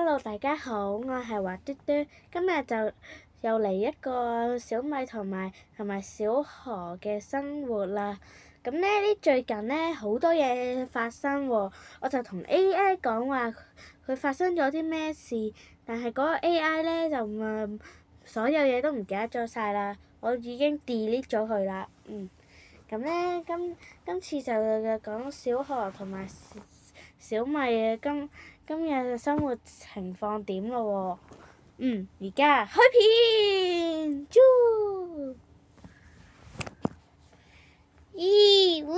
Hello，大家好，我係華嘟嘟，今日就又嚟一個小米同埋小何嘅生活啦。咁呢最近呢好多嘢發生喎，我就同 AI 講話佢發生咗啲咩事，但係嗰個 AI 呢就所有嘢都唔記得咗晒啦，我已經 delete 咗佢啦。咁呢今次就講小何同埋小米嘅今日嘅生活情況點咯喎。而家開片，啾！咦喂，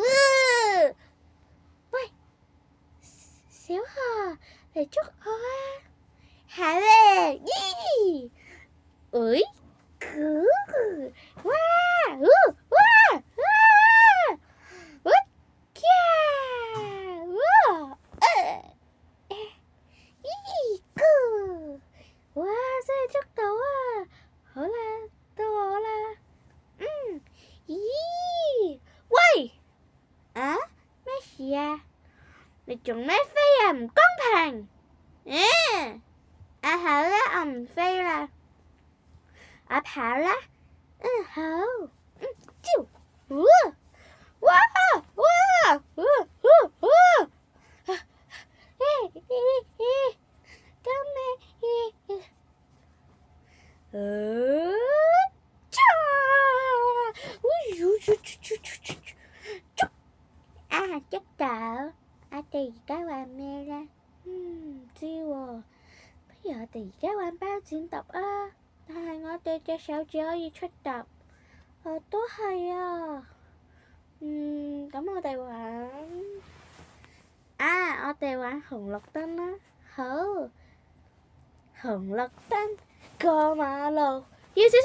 小何嚟捉我啊！好啊，咦！喂，哇！哇！哇！哇！真係捉到啊！好啦，到我啦。咦？喂！啊？咩事啊？你做咩飛啊？唔公平！好啦，我唔飛啦，我跑啦。好。啾！哇！救命！捉到！我哋而家玩咩呢？唔知喎。不如我哋而家玩包剪揼啊！但係我哋隻手指可以出揼。都係啊。咁我哋玩我哋玩紅綠燈啦。好。紅綠燈過馬路要小心。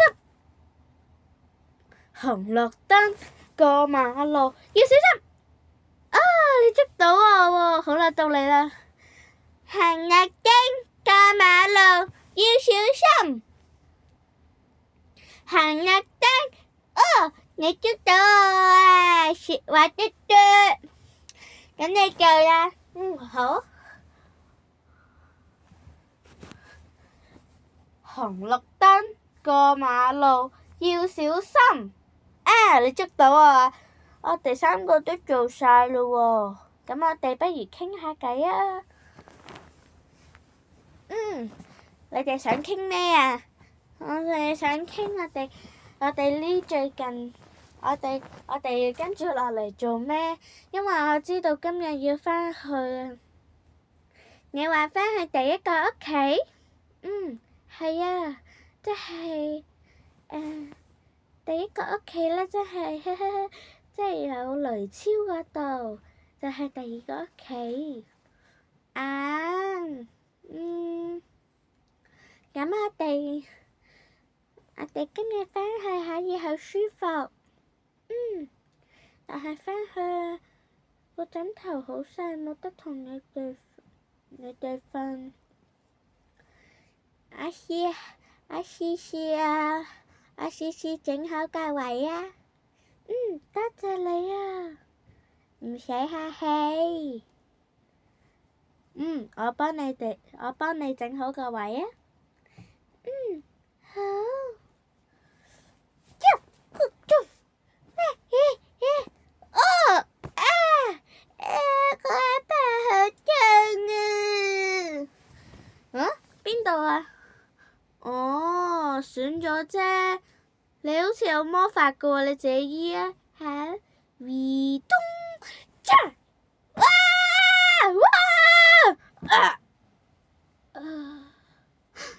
紅綠燈過馬路要小心。你捉到我喎！好啦，到你啦。紅綠燈過馬路要小心。紅綠燈，你捉到我啊！說話嘟嘟。咁你做啦。好。紅綠燈過馬路要小心。你捉到我啊！我哋三個都做晒嘞喎。咁我哋不如傾下偈啊。你哋想傾咩啊？我哋想傾我哋呢最近，我哋跟住落嚟做咩？因為我知道今日要返去啊。你話返去第一個屋企？係啊，即係第一個屋企咧，即係有雷超嗰度，就係第二個屋企。咁我哋今日返去可以好舒服。但係返去個枕頭好細，冇得同你哋瞓。我試試整好個位啊。多謝你啊。唔使客氣。我幫你整好個位啊。好。個阿爸好痛啊！邊度啊？損咗啫。你好似有魔法噶喎，你自己醫啊。好。咚！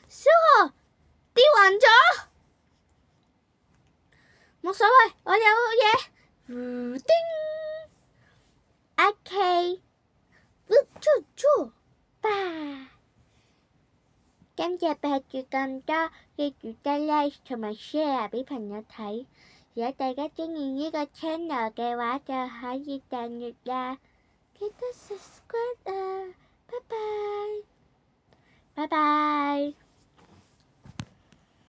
小何跌暈咗。冇所謂，我有嘢。叮。OK。吧。今日拍住咁多，記住得 like 同埋 share 俾朋友睇。如果大家鍾意呢個 channel 嘅話，就可以訂閱呀。記得 subscribe 啊！拜拜。拜拜。